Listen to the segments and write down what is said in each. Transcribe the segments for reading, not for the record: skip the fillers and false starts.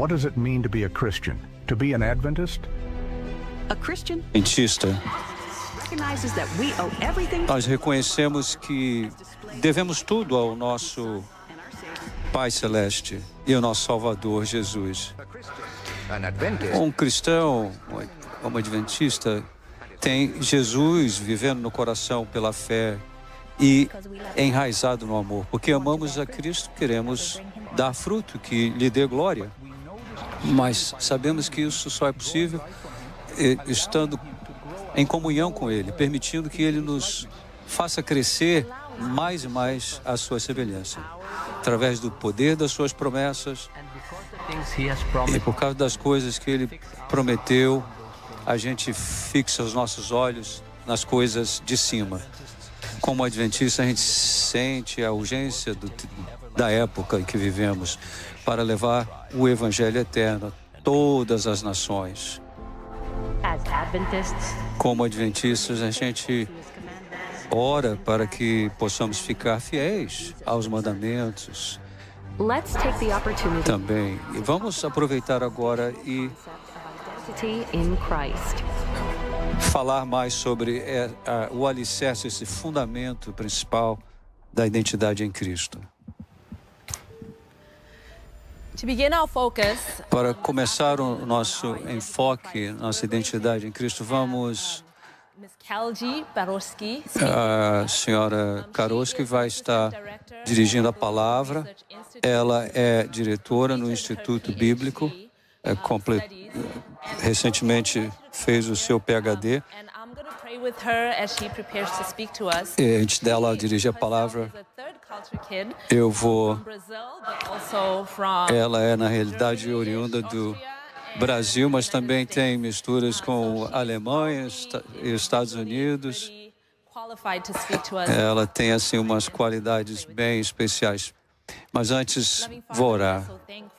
What does it mean to be a Christian? To be an Adventist? Adventista. Nós reconhecemos que devemos tudo ao nosso Pai Celeste e ao nosso Salvador Jesus. Um cristão, um adventista, tem Jesus vivendo no coração pela fé e enraizado no amor. Porque amamos a Cristo, queremos dar fruto que lhe dê glória. Mas sabemos que isso só é possível estando em comunhão com Ele, permitindo que Ele nos faça crescer mais e mais à sua semelhança, através do poder das suas promessas e por causa das coisas que Ele prometeu, a gente fixa os nossos olhos nas coisas de cima. Como adventista, a gente sente a urgência da época em que vivemos para levar o Evangelho eterno a todas as nações. Como adventistas, a gente ora para que possamos ficar fiéis aos mandamentos também. E vamos aproveitar agora e falar mais sobre o alicerce, esse fundamento principal da identidade em Cristo. Para começar o nosso enfoque, nossa identidade em Cristo, vamos... A senhora Karoski vai estar dirigindo a palavra. Ela é diretora no Instituto Bíblico, recentemente fez o seu PhD. E antes dela dirigir a palavra, eu vou... Ela é, na realidade, oriunda do Brasil, mas também tem misturas com Alemanha e Estados Unidos. Ela tem, assim, umas qualidades bem especiais. Mas antes, vou orar.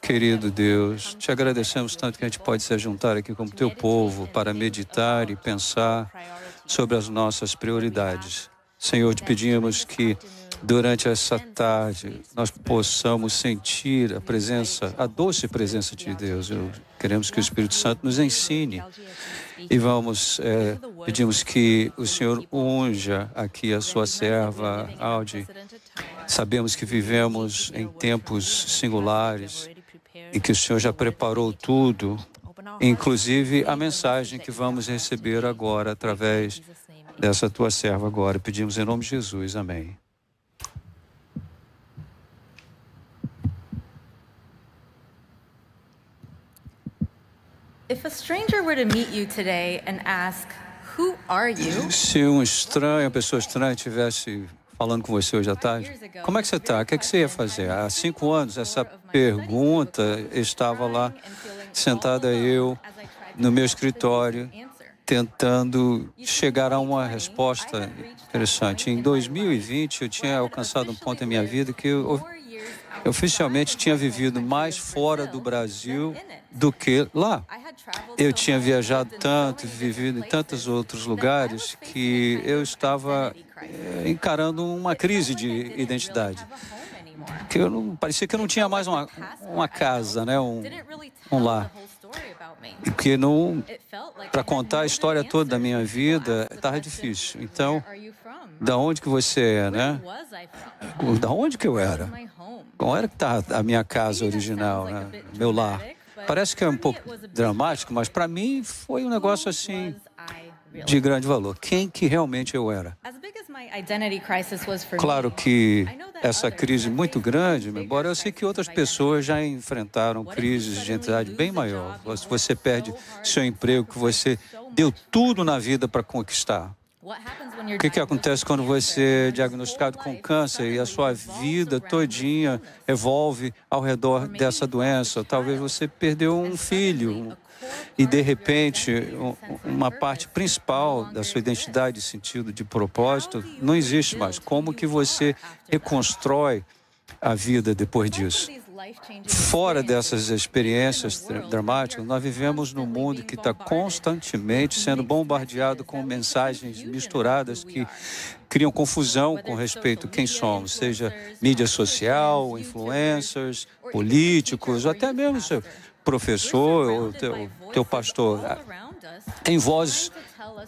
Querido Deus, te agradecemos tanto que a gente pode se juntar aqui como teu povo para meditar e pensar sobre as nossas prioridades. Senhor, te pedimos que durante essa tarde nós possamos sentir a doce presença de Deus. Queremos que o Espírito Santo nos ensine e pedimos que o Senhor unja aqui a sua serva, Audi. Sabemos que vivemos em tempos singulares e que o Senhor já preparou tudo, inclusive a mensagem que vamos receber agora através dessa tua serva agora. Pedimos em nome de Jesus. Amém. Se uma pessoa estranha estivesse falando com você hoje à tarde, como é que você está? O que você ia fazer? Há 5 anos, essa pergunta estava lá, sentada eu, no meu escritório, tentando chegar a uma resposta interessante. Em 2020, eu tinha alcançado um ponto em minha vida que eu oficialmente tinha vivido mais fora do Brasil do que lá. Eu tinha viajado tanto, vivido em tantos outros lugares, que eu estava encarando uma crise de identidade. Parecia que eu não tinha mais uma casa, né? um lar. E que para contar a história toda da minha vida, estava difícil. Então, da onde que você é, né? Da onde que eu era? Como era que está a minha casa original, né? Meu lar? Parece que é um pouco dramático, mas para mim foi um negócio assim de grande valor. Quem que realmente eu era? Claro que essa crise muito grande, embora eu sei que outras pessoas já enfrentaram crises de identidade bem maior. Você perde seu emprego que você deu tudo na vida para conquistar. O que acontece quando você é diagnosticado com câncer e a sua vida todinha evolve ao redor dessa doença? Talvez você perdeu um filho e, de repente, uma parte principal da sua identidade, sentido de propósito, não existe mais. Como que você reconstrói a vida depois disso? Fora dessas experiências dramáticas, nós vivemos num mundo que está constantemente sendo bombardeado com mensagens misturadas que criam confusão com respeito a quem somos, seja mídia social, influencers, políticos, ou até mesmo professor ou teu pastor, em vozes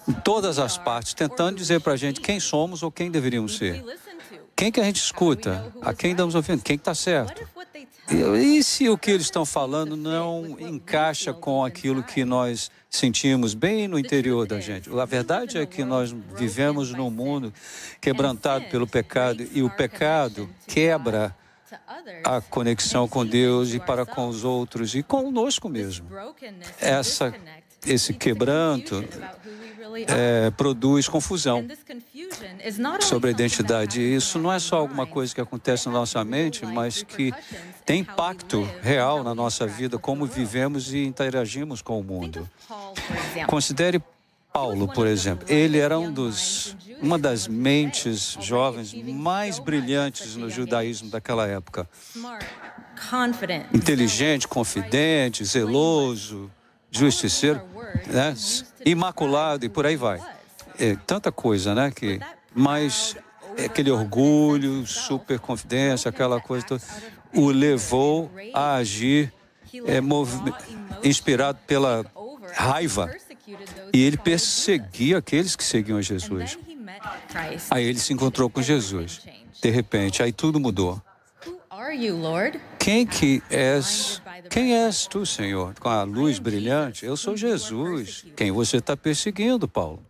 em todas as partes, tentando dizer para a gente quem somos ou quem deveríamos ser. Quem que a gente escuta? A quem damos ouvindo? Quem está certo? E se o que eles estão falando não encaixa com aquilo que nós sentimos bem no interior da gente? A verdade é que nós vivemos num mundo quebrantado pelo pecado e o pecado quebra a conexão com Deus e para com os outros e conosco mesmo. Esse quebranto produz confusão sobre a identidade. E isso não é só alguma coisa que acontece na nossa mente, mas que tem impacto real na nossa vida, como vivemos e interagimos com o mundo. Considere Paulo, por exemplo. Ele era uma das mentes jovens mais brilhantes no judaísmo daquela época. Inteligente, confidente, zeloso, justiceiro, né? Imaculado e por aí vai. Tanta coisa, né? Mas aquele orgulho, superconfidência, aquela coisa toda, o levou a agir inspirado pela raiva. E ele perseguia aqueles que seguiam Jesus. Aí ele se encontrou com Jesus. De repente, aí tudo mudou. Quem és tu, Senhor? Com a luz brilhante, eu sou Jesus. Quem você está perseguindo, Paulo?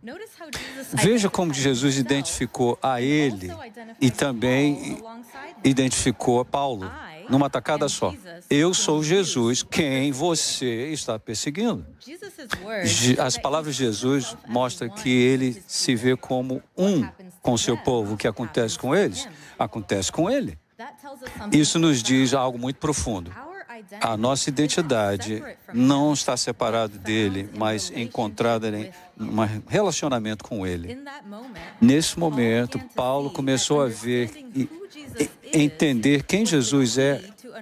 Veja como Jesus identificou a ele e também identificou a Paulo numa tacada só. Eu sou Jesus, quem você está perseguindo. As palavras de Jesus mostram que ele se vê como um com o seu povo. O que acontece com eles, acontece com ele. Isso nos diz algo muito profundo. A nossa identidade não está separada dele, mas encontrada em um relacionamento com ele. Nesse momento, Paulo começou a ver e entender quem Jesus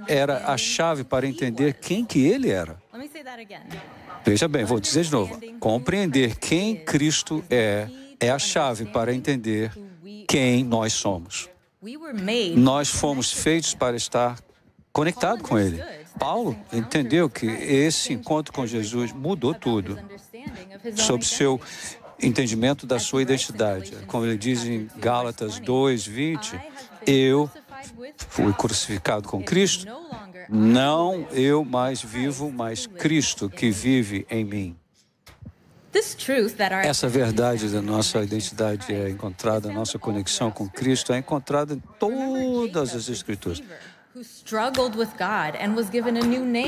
era a chave para entender quem que ele era. Veja bem, vou dizer de novo. Compreender quem Cristo é a chave para entender quem nós somos. Nós fomos feitos para estar conectado com Ele. Paulo entendeu que esse encontro com Jesus mudou tudo sobre seu entendimento da sua identidade. Como ele diz em Gálatas 2:20, eu fui crucificado com Cristo, não eu mais vivo, mas Cristo que vive em mim. Essa verdade da nossa identidade é encontrada, a nossa conexão com Cristo é encontrada em todas as Escrituras.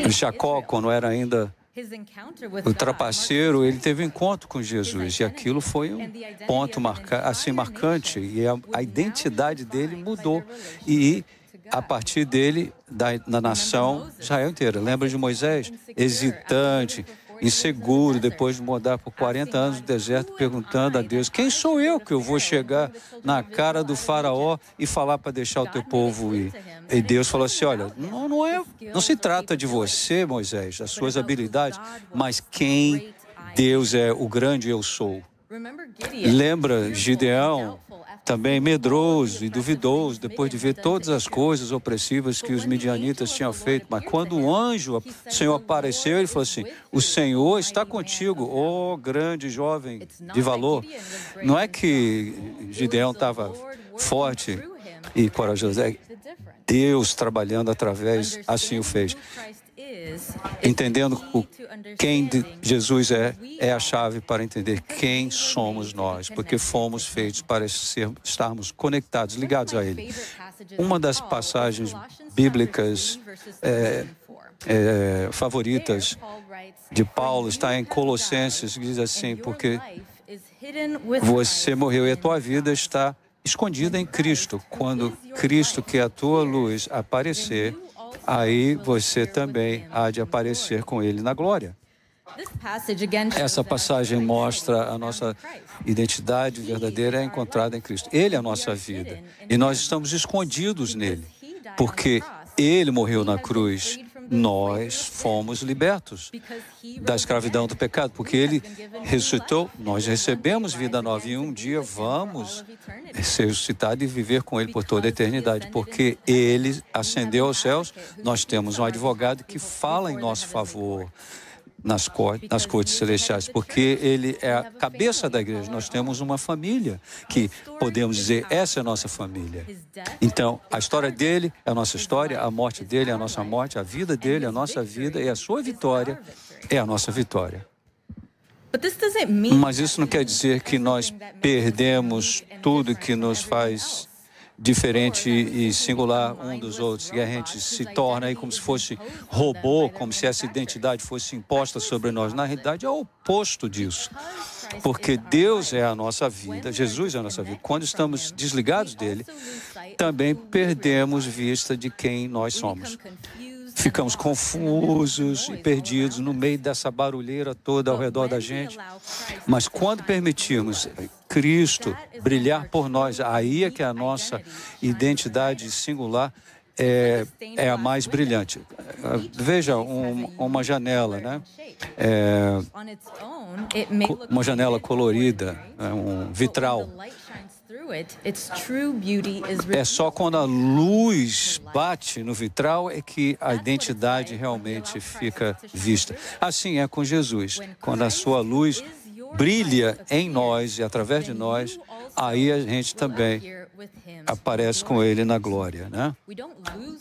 Jacó, quando era ainda o trapaceiro, ele teve um encontro com Jesus e aquilo foi um ponto marcante e a identidade dele mudou e a partir dele, da nação Israel inteira. Lembra de Moisés? Hesitante, inseguro, depois de mudar por 40 anos no deserto, perguntando a Deus, quem sou eu que eu vou chegar na cara do faraó e falar para deixar o teu povo ir? E Deus falou assim, olha, não se trata de você, Moisés, das suas habilidades, mas quem Deus é, o grande eu sou. Lembra Gideão, também medroso e duvidoso, depois de ver todas as coisas opressivas que os midianitas tinham feito. Mas quando o anjo, o Senhor apareceu, ele falou assim, o Senhor está contigo, ó grande jovem de valor. Não é que Gideão estava forte e corajoso, é Deus trabalhando através, assim o fez. Entendendo quem Jesus é a chave para entender quem somos nós, porque fomos feitos para estarmos conectados, ligados a Ele. Uma das passagens bíblicas favoritas de Paulo está em Colossenses, que diz assim, porque você morreu e a tua vida está escondida em Cristo. Quando Cristo, que é a tua luz, aparecer, aí você também há de aparecer com Ele na glória. Essa passagem mostra a nossa identidade verdadeira é encontrada em Cristo. Ele é a nossa vida. E nós estamos escondidos nele, porque Ele morreu na cruz nós fomos libertos da escravidão do pecado, porque Ele ressuscitou, nós recebemos vida nova e um dia vamos ser ressuscitados e viver com Ele por toda a eternidade, porque Ele ascendeu aos céus, nós temos um advogado que fala em nosso favor nas cortes celestiais, porque Ele é a cabeça da igreja. Nós temos uma família que podemos dizer, essa é a nossa família. Então, a história dele é a nossa história, a morte dele é a nossa morte, a vida dele é a nossa vida e a sua vitória é a nossa vitória. Mas isso não quer dizer que nós perdemos tudo que nos faz diferente e singular um dos outros, e a gente se torna aí como se fosse robô, como se essa identidade fosse imposta sobre nós. Na realidade, é o oposto disso, porque Deus é a nossa vida, Jesus é a nossa vida. Quando estamos desligados dele, também perdemos vista de quem nós somos. Ficamos confusos e perdidos no meio dessa barulheira toda ao redor da gente. Mas quando permitimos Cristo brilhar por nós, aí é que a nossa identidade singular é a mais brilhante. Veja uma janela, né? Uma janela colorida, um vitral. É só quando a luz bate no vitral é que a identidade realmente fica vista. Assim é com Jesus. Quando a sua luz brilha em nós e através de nós, aí a gente também aparece com Ele na glória, né?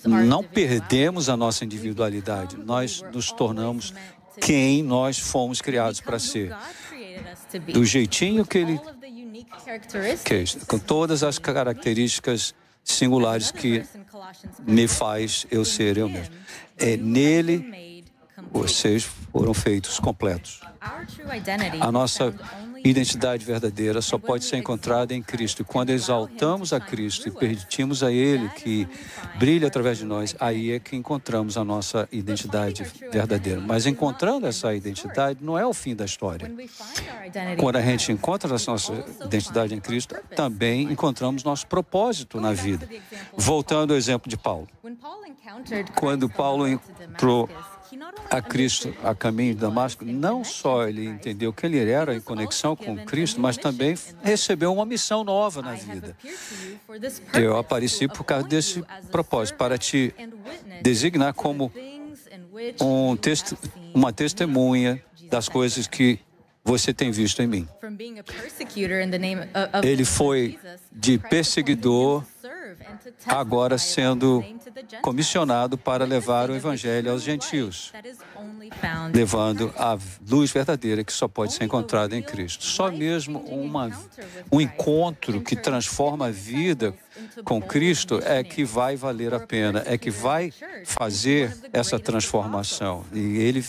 Não perdemos a nossa individualidade, nós nos tornamos quem nós fomos criados para ser. Do jeitinho que Ele quis, com todas as características singulares que me faz eu ser eu mesmo. É nele vocês foram feitos completos. A nossa identidade verdadeira só pode ser encontrada em Cristo. E quando exaltamos a Cristo e permitimos a Ele que brilhe através de nós, aí é que encontramos a nossa identidade verdadeira. Mas encontrando essa identidade não é o fim da história. Quando a gente encontra a nossa identidade em Cristo, também encontramos nosso propósito na vida. Voltando ao exemplo de Paulo. Quando Paulo entrou a Cristo a caminho de Damasco, não só ele entendeu que ele era em conexão com Cristo, mas também recebeu uma missão nova na vida. Eu apareci por causa desse propósito, para te designar como uma testemunha das coisas que você tem visto em mim. Ele foi de perseguidor, agora sendo comissionado para levar o Evangelho aos gentios, levando a luz verdadeira que só pode ser encontrada em Cristo. Só mesmo um encontro que transforma a vida com Cristo é que vai valer a pena, é que vai fazer essa transformação. E ele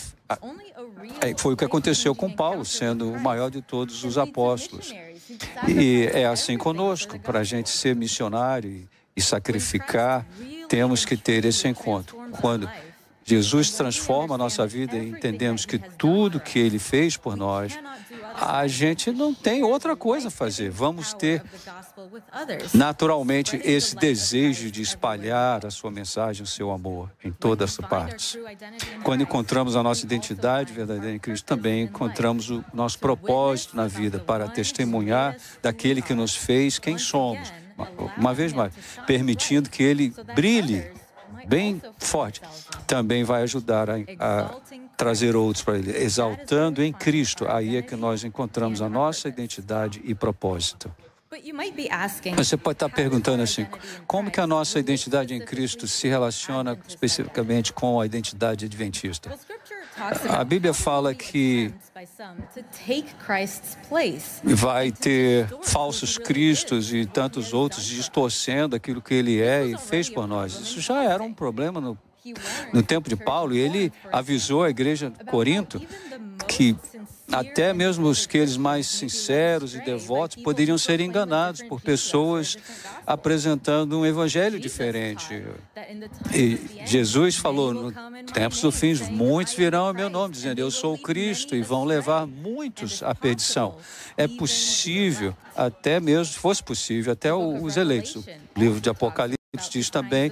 foi o que aconteceu com Paulo, sendo o maior de todos os apóstolos. E é assim conosco, para a gente ser missionário e sacrificar, temos que ter esse encontro. Quando Jesus transforma a nossa vida e entendemos que tudo que Ele fez por nós, a gente não tem outra coisa a fazer. Vamos ter naturalmente esse desejo de espalhar a sua mensagem, o seu amor em todas as partes. Quando encontramos a nossa identidade verdadeira em Cristo, também encontramos o nosso propósito na vida para testemunhar daquele que nos fez quem somos. Uma vez mais, permitindo que Ele brilhe bem forte, também vai ajudar a trazer outros para Ele. Exaltando em Cristo, aí é que nós encontramos a nossa identidade e propósito. Você pode estar perguntando assim, como que a nossa identidade em Cristo se relaciona especificamente com a identidade adventista? A Bíblia fala que vai ter falsos cristos e tantos outros distorcendo aquilo que Ele é e fez por nós. Isso já era um problema no tempo de Paulo, e ele avisou a igreja de Corinto que até mesmo aqueles mais sinceros e devotos poderiam ser enganados por pessoas apresentando um evangelho diferente. E Jesus falou, no tempos do fim, muitos virão a meu nome, dizendo, eu sou o Cristo, e vão levar muitos à perdição. É possível, até mesmo, se fosse possível, até os eleitos. O livro de Apocalipse diz também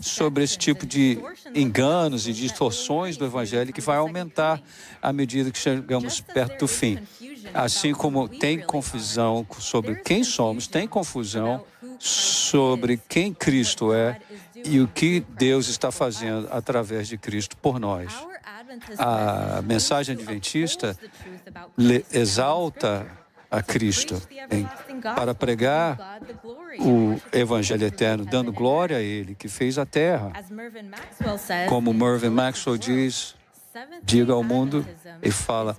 sobre esse tipo de enganos e distorções do Evangelho que vai aumentar à medida que chegamos perto do fim. Assim como tem confusão sobre quem somos, tem confusão sobre quem Cristo é e o que Deus está fazendo através de Cristo por nós. A mensagem adventista exalta a Cristo para pregar o Evangelho eterno, dando glória a Ele, que fez a terra. Como Mervyn Maxwell diz, diga ao mundo e fala,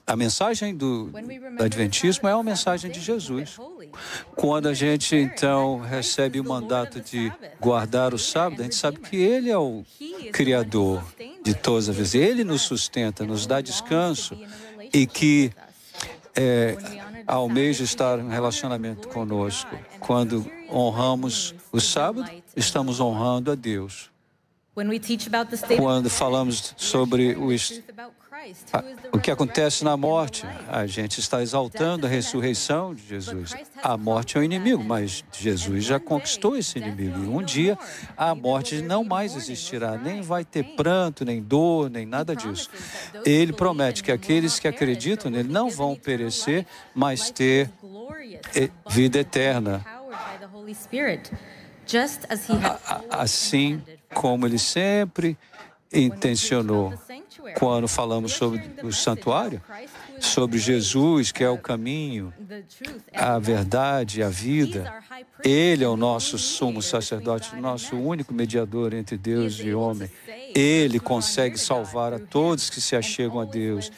a mensagem do Adventismo é a mensagem de Jesus. Quando a gente, então, recebe o mandato de guardar o sábado, a gente sabe que Ele é o Criador de todas as vezes. Ele nos sustenta, nos dá descanso e que almeja estar em relacionamento conosco. Quando honramos o sábado, estamos honrando a Deus. Quando falamos sobre o que acontece na morte, a gente está exaltando a ressurreição de Jesus. A morte é o inimigo, mas Jesus já conquistou esse inimigo. E um dia a morte não mais existirá, nem vai ter pranto, nem dor, nem nada disso. Ele promete que aqueles que acreditam nele não vão perecer, mas ter vida eterna. Assim como ele sempre intencionou. Quando falamos sobre o santuário, sobre Jesus, que é o caminho, a verdade, a vida, Ele é o nosso sumo sacerdote, nosso único mediador entre Deus e homem. Ele consegue salvar a todos que se achegam a Deus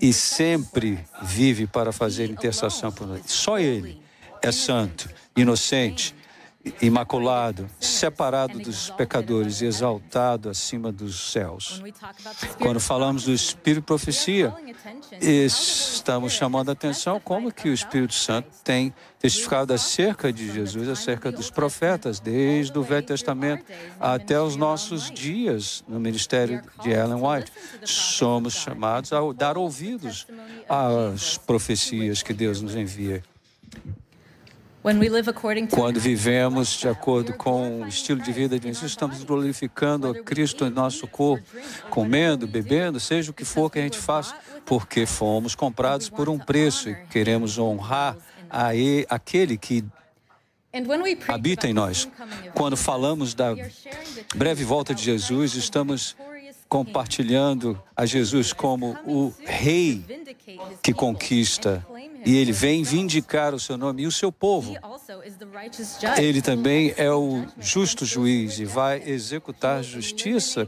e sempre vive para fazer intercessão por nós. Só Ele é santo, inocente, imaculado, separado dos pecadores e exaltado acima dos céus. Quando falamos do Espírito de Profecia, estamos chamando a atenção como que o Espírito Santo tem testificado acerca de Jesus, acerca dos profetas, desde o Velho Testamento até os nossos dias no ministério de Ellen White. Somos chamados a dar ouvidos às profecias que Deus nos envia. Quando vivemos de acordo com o estilo de vida de Jesus, estamos glorificando a Cristo em nosso corpo, comendo, bebendo, seja o que for que a gente faça, porque fomos comprados por um preço e queremos honrar aquele que habita em nós. Quando falamos da breve volta de Jesus, estamos compartilhando a Jesus como o Rei que conquista. E Ele vem vindicar o seu nome e o seu povo. Ele também é o justo juiz e vai executar justiça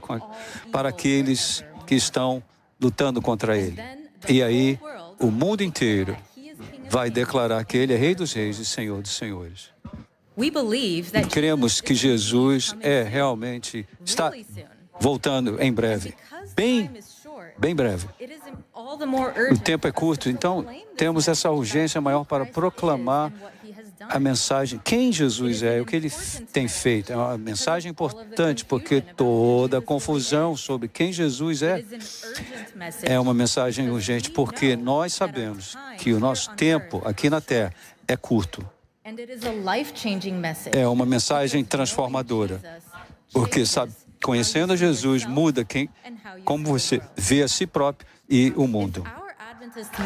para aqueles que estão lutando contra Ele. E aí, o mundo inteiro vai declarar que Ele é Rei dos Reis e Senhor dos Senhores. Cremos que Jesus realmente está voltando em breve, bem breve. O tempo é curto, então temos essa urgência maior para proclamar a mensagem, quem Jesus é, o que Ele tem feito. É uma mensagem importante, porque toda a confusão sobre quem Jesus é uma mensagem urgente, porque nós sabemos que o nosso tempo aqui na Terra é curto. É uma mensagem transformadora, porque conhecendo a Jesus muda como você vê a si próprio e o mundo.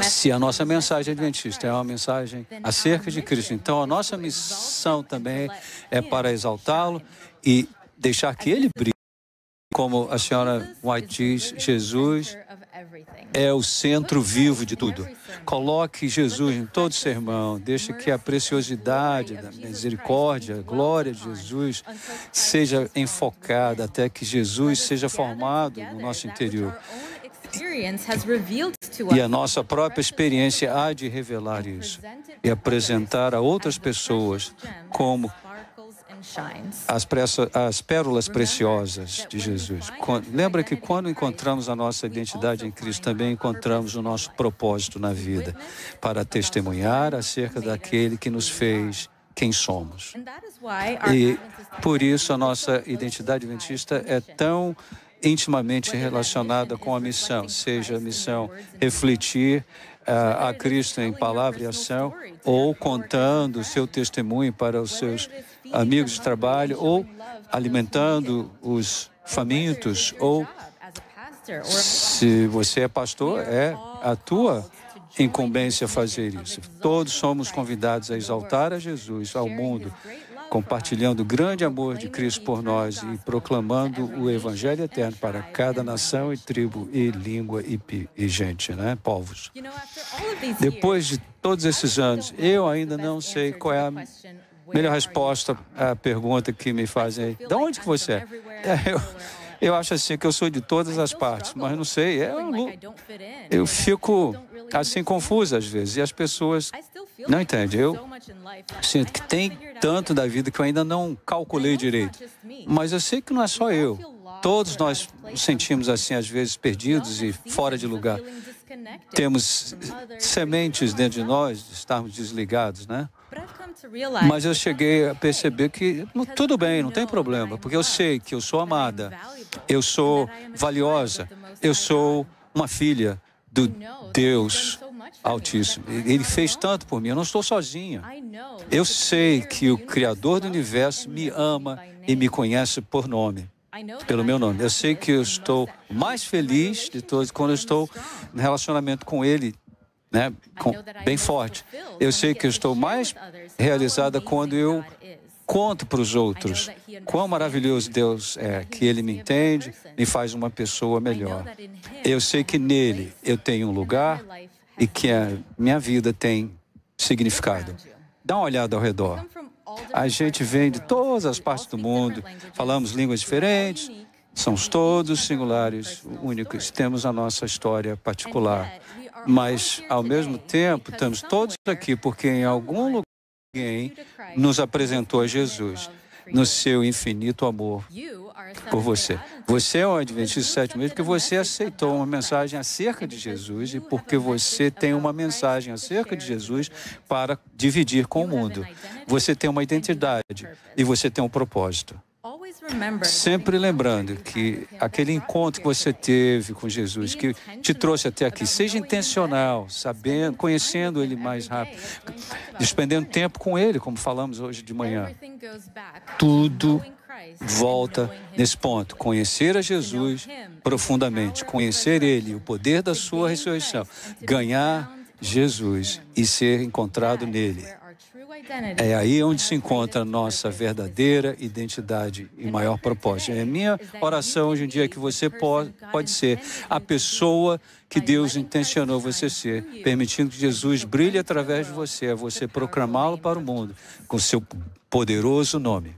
Se a nossa mensagem adventista é uma mensagem acerca de Cristo, então a nossa missão também é para exaltá-lo e deixar que Ele brilhe. Como a senhora White diz, Jesus é o centro vivo de tudo. Coloque Jesus em todo sermão, deixe que a preciosidade da misericórdia, a glória de Jesus seja enfocada até que Jesus seja formado no nosso interior. E a nossa própria experiência há de revelar isso e apresentar a outras pessoas como as pérolas preciosas de Jesus. Lembra que quando encontramos a nossa identidade em Cristo, também encontramos o nosso propósito na vida, para testemunhar acerca daquele que nos fez quem somos. E por isso a nossa identidade adventista é tão intimamente relacionada com a missão, seja a missão refletir a Cristo em palavra e ação, ou contando o seu testemunho para os seus amigos de trabalho, ou alimentando os famintos, ou se você é pastor, é a tua incumbência fazer isso. Todos somos convidados a exaltar a Jesus ao mundo, compartilhando o grande amor de Cristo por nós e proclamando o Evangelho eterno para cada nação e tribo e língua e gente, né? Povos. Depois de todos esses anos, eu ainda não sei qual é a melhor resposta à pergunta que me fazem aí. De onde que você é? Eu acho assim que eu sou de todas as partes, mas não sei, eu fico assim confuso às vezes e as pessoas não entendem. Eu sinto que tem tanto da vida que eu ainda não calculei direito, mas eu sei que não é só eu. Todos nós nos sentimos assim às vezes perdidos e fora de lugar. Temos sementes dentro de nós de estarmos desligados, né? Mas eu cheguei a perceber que tudo bem, não tem problema, porque eu sei que eu sou amada, eu sou valiosa, eu sou uma filha do Deus Altíssimo. Ele fez tanto por mim, eu não estou sozinha. Eu sei que o Criador do Universo me ama e me conhece por nome, pelo meu nome. Eu sei que eu estou mais feliz de todos quando eu estou no relacionamento com Ele, né, bem forte. Eu sei que eu estou mais realizada quando eu conto para os outros quão maravilhoso Deus é, que Ele me entende, me faz uma pessoa melhor. Eu sei que nele eu tenho um lugar e que a minha vida tem significado. Dá uma olhada ao redor. A gente vem de todas as partes do mundo, falamos línguas diferentes, somos todos singulares, únicos, temos a nossa história particular. Mas, ao mesmo tempo, estamos todos aqui porque em algum lugar alguém nos apresentou a Jesus no seu infinito amor por você. Você é um adventista do sétimo dia porque você aceitou uma mensagem acerca de Jesus e porque você tem uma mensagem acerca de Jesus para dividir com o mundo. Você tem uma identidade e você tem um propósito. Sempre lembrando que aquele encontro que você teve com Jesus, que te trouxe até aqui, seja intencional, sabendo, conhecendo Ele mais rápido, despendendo tempo com Ele, como falamos hoje de manhã. Tudo volta nesse ponto. Conhecer a Jesus profundamente, conhecer Ele, o poder da sua ressurreição, ganhar Jesus e ser encontrado nele. É aí onde se encontra a nossa verdadeira identidade e maior propósito. A minha oração hoje em dia é que você pode ser a pessoa que Deus intencionou você ser, permitindo que Jesus brilhe através de você, a você proclamá-lo para o mundo com seu poderoso nome.